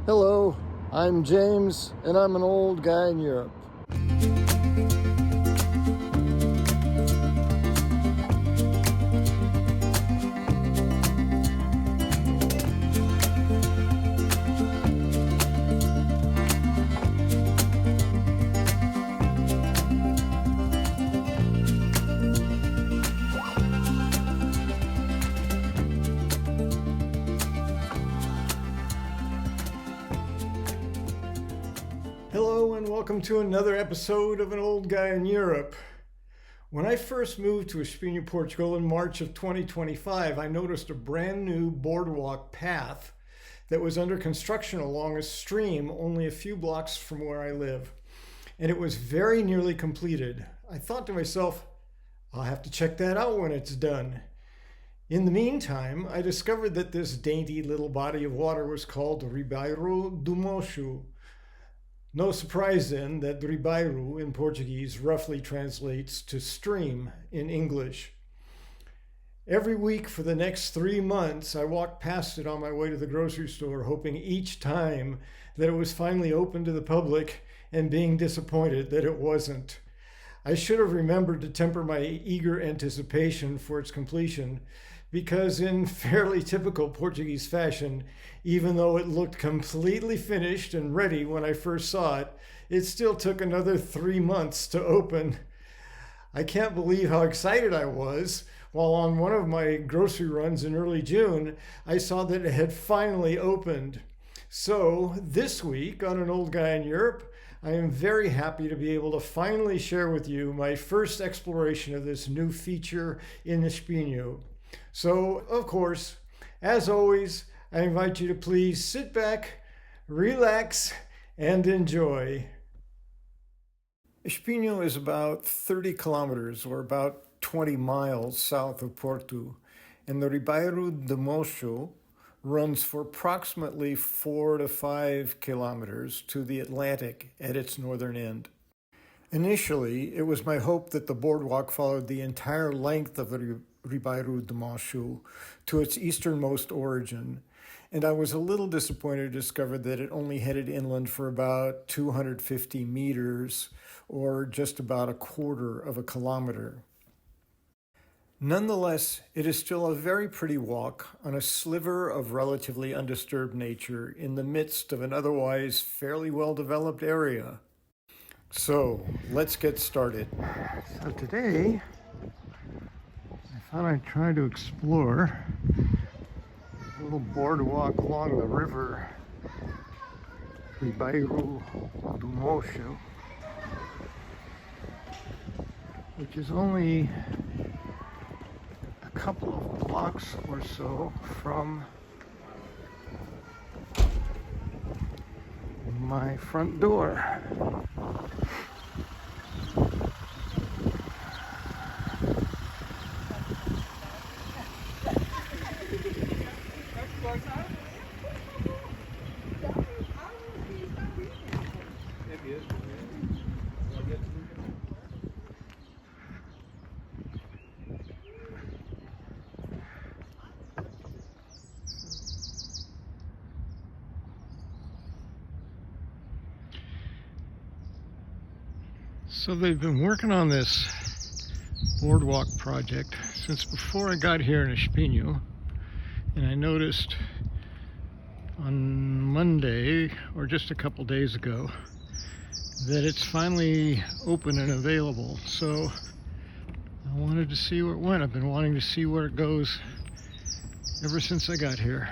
Hello, I'm James, and I'm an old guy in Europe. Hello and welcome to another episode of An Old Guy in Europe. When I first moved to Espinho Portugal in March of 2025, I noticed a brand new boardwalk path that was under construction along a stream only a few blocks from where I live. And it was very nearly completed. I thought to myself, I'll have to check that out when it's done. In the meantime, I discovered that this dainty little body of water was called Ribeiro do Mocho. No surprise then that Ribeiro in Portuguese roughly translates to stream in English. Every week for the next 3 months, I walked past it on my way to the grocery store, hoping each time that it was finally open to the public and being disappointed that it wasn't. I should have remembered to temper my eager anticipation for its completion, because in fairly typical Portuguese fashion, even though it looked completely finished and ready when I first saw it, it still took another 3 months to open. I can't believe how excited I was while on one of my grocery runs in early June, I saw that it had finally opened. So this week on An Old Guy in Europe, I am very happy to be able to finally share with you my first exploration of this new feature in Espinho. So, of course, as always, I invite you to please sit back, relax, and enjoy. Espinho is about 30 kilometers or about 20 miles south of Porto, and the Ribeiro do Mocho runs for approximately 4 to 5 kilometers to the Atlantic at its northern end. Initially, it was my hope that the boardwalk followed the entire length of the Ribeiro do Mocho to its easternmost origin, and I was a little disappointed to discover that it only headed inland for about 250 meters, or just about a quarter of a kilometer. Nonetheless, it is still a very pretty walk on a sliver of relatively undisturbed nature in the midst of an otherwise fairly well-developed area. So, let's get started. So today, I thought I'd try to explore a little boardwalk along the river Ribeiro do Mocho, which is only a couple of blocks or so from my front door. So they've been working on this boardwalk project since before I got here in Espinho, and I noticed on Monday, or just a couple days ago, that it's finally open and available. So I wanted to see where it went. I've been wanting to see where it goes ever since I got here.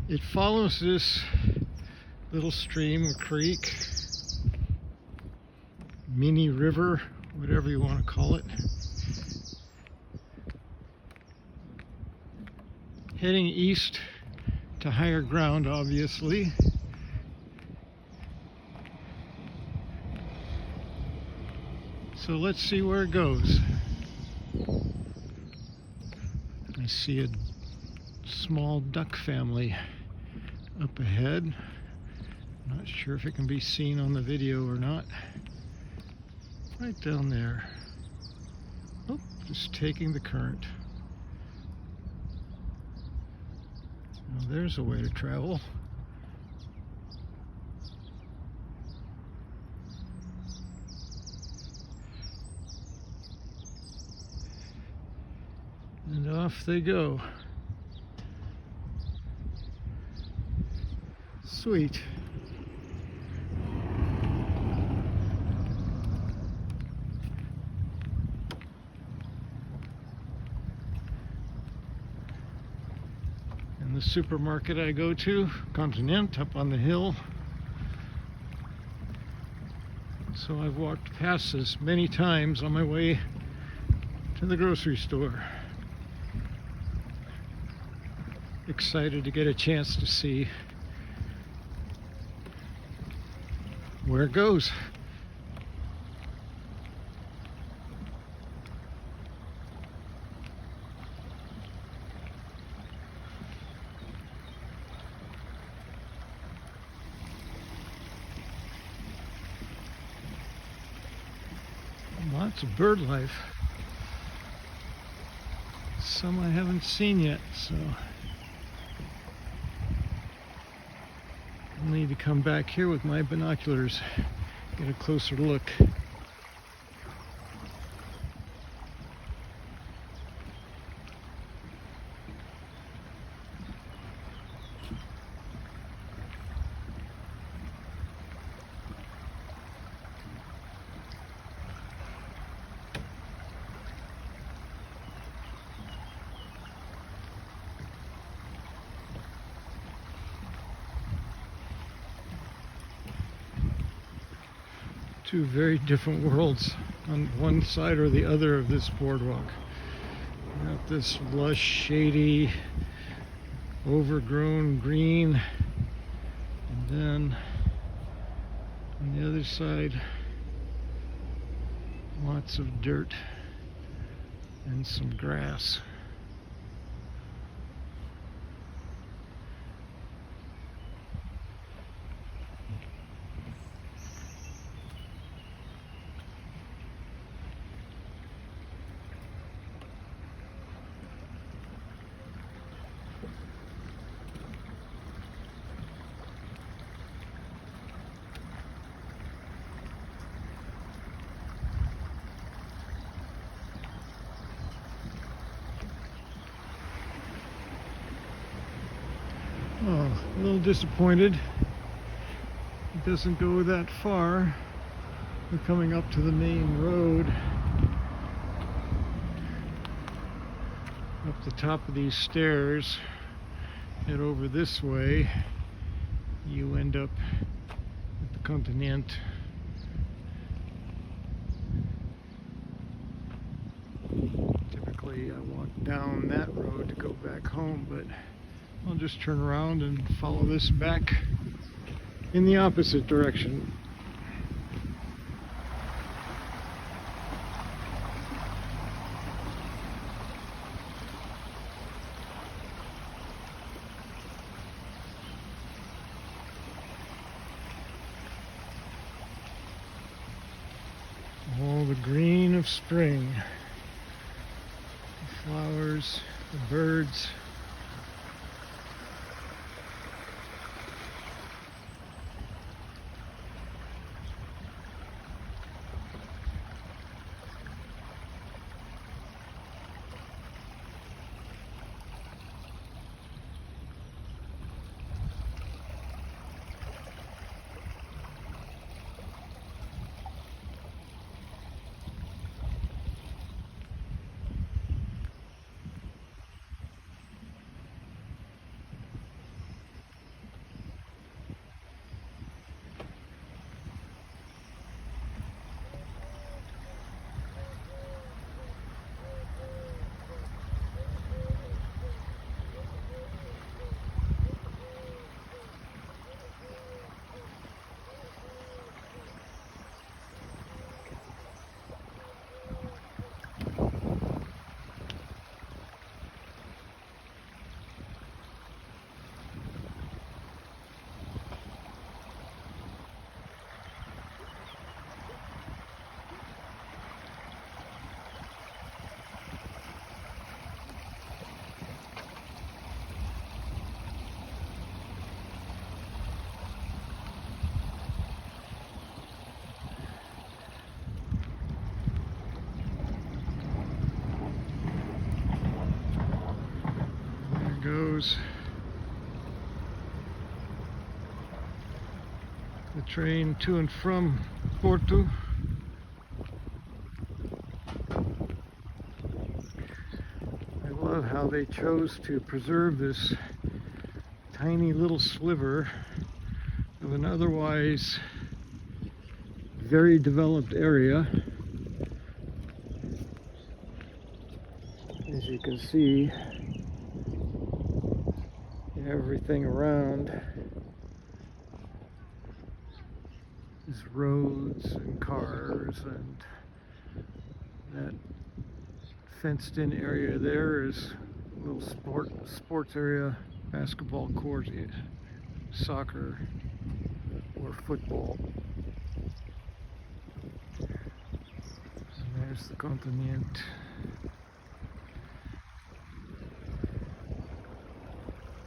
It follows this little stream or creek, mini river, whatever you want to call it, heading east to higher ground, obviously. So let's see where it goes. I see a small duck family up ahead. Not sure if it can be seen on the video or not. Right down there. Oh, just taking the current. Now there's a way to travel. off they go. Sweet. And the supermarket I go to, Continent, up on the hill. So I've walked past this many times on my way to the grocery store. Excited to get a chance to see where it goes. Lots of bird life. Some I haven't seen yet, so I'll need to come back here with my binoculars, get a closer look. Two very different worlds on one side or the other of this boardwalk. You got this lush, shady, overgrown green, and then on the other side, lots of dirt and some grass. Oh, a little disappointed. It doesn't go that far. We're coming up to the main road. Up the top of these stairs, head over this way, you end up at the Continent. Typically I walk down that road to go back home, but I'll just turn around and follow this back in the opposite direction. All the green of spring. The flowers, the birds. goes the train to and from Porto. I love how they chose to preserve this tiny little sliver of an otherwise very developed area. As you can see, everything around is roads and cars, and that fenced in area there is a little sports area, basketball court, soccer or football. And there's the continent.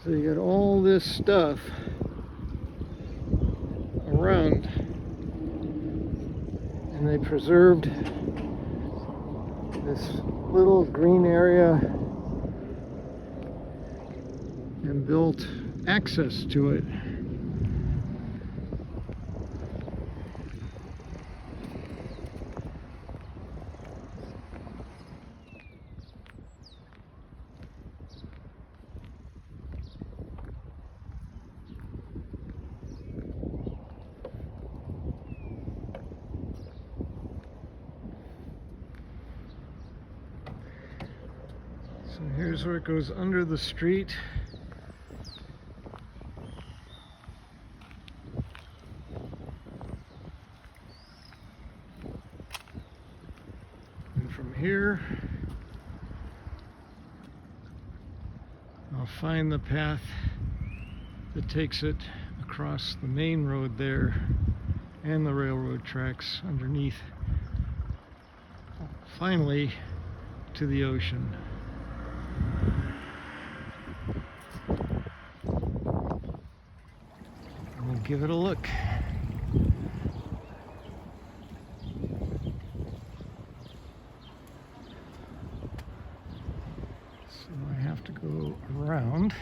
So you got all this stuff around, and they preserved this little green area and built access to it. So here's where it goes under the street. And from here, I'll find the path that takes it across the main road there and the railroad tracks underneath, finally to the ocean. We'll give it a look. So I have to go around.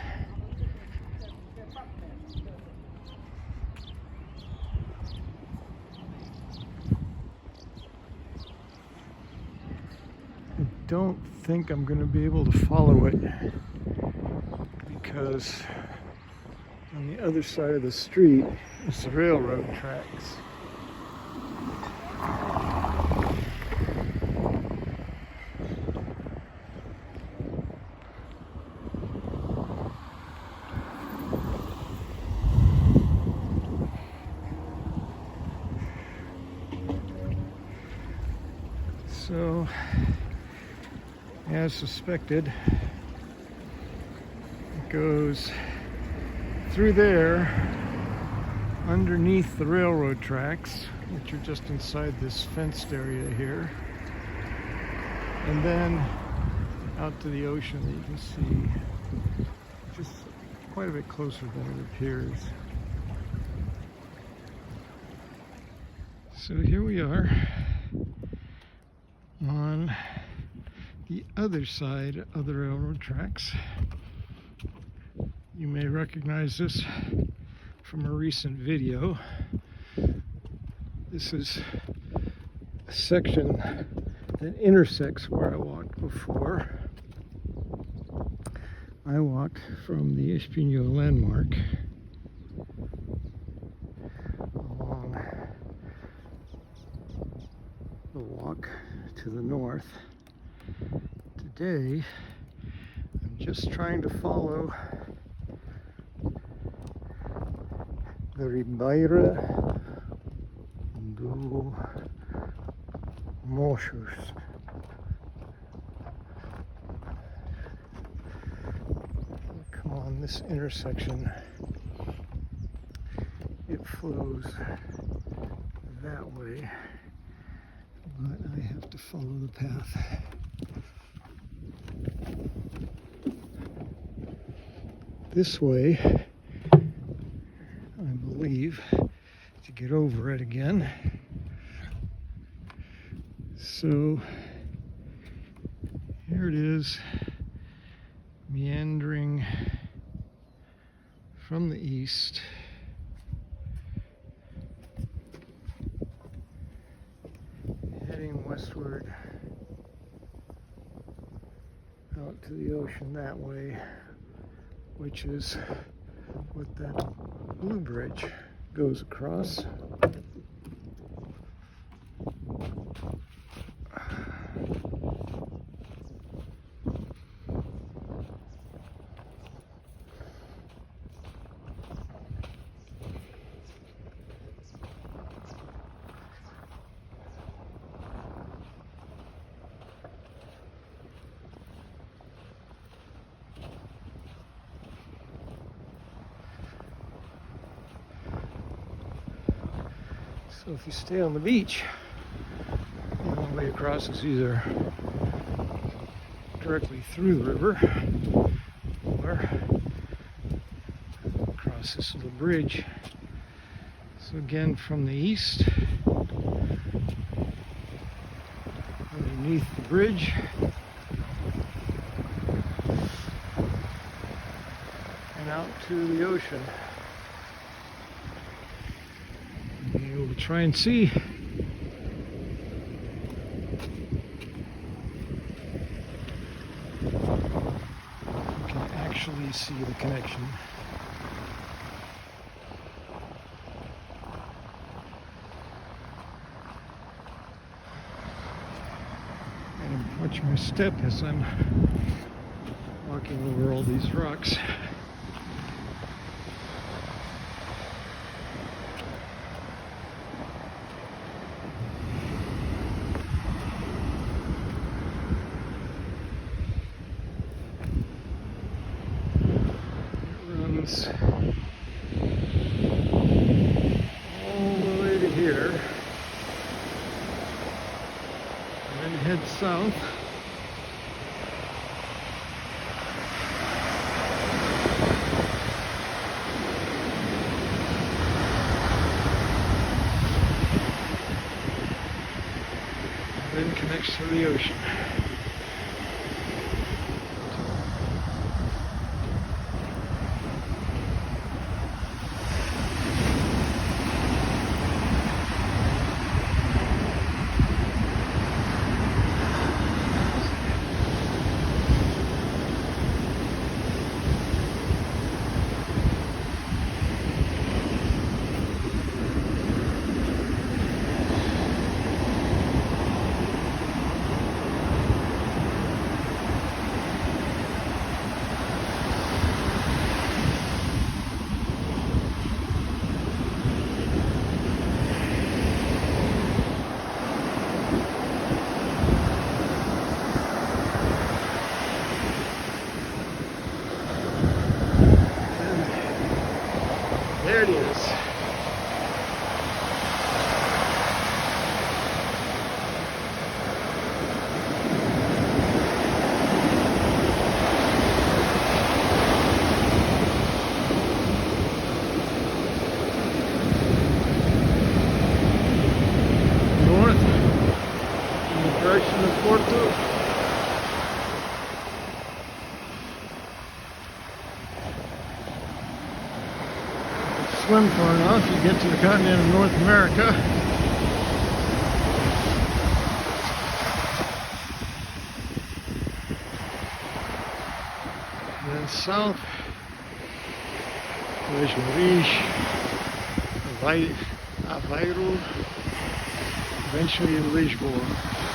I don't think I'm going to be able to follow it because on the other side of the street is the railroad tracks. So, as suspected, it goes through there underneath the railroad tracks, which are just inside this fenced area here, and then out to the ocean that you can see just quite a bit closer than it appears. So here we are on the other side of the railroad tracks. You may recognize this from a recent video. This is a section that intersects where I walked before. I walked from the Espinho landmark along the walk to the north. Today, I'm just trying to follow the Ribeira do Mocho. Come on, this intersection, it flows that way, but I have to follow the path. This way, I believe, to get over it again. So here it is, meandering from the east. Heading westward out to the ocean that way, which is what that blue bridge goes across. So if you stay on the beach, the only way across is either directly through the river or across this little bridge. So again, from the east, underneath the bridge, and out to the ocean. We'll try and see. You can actually see the connection. And watch my step as I'm walking over all these rocks. All the way to here, and then head south. And then connects to the ocean. There it is. North in the direction of Porto. Swim far enough, you get to the continent of North America. And then south, there's Ribeiro, eventually Lisboa.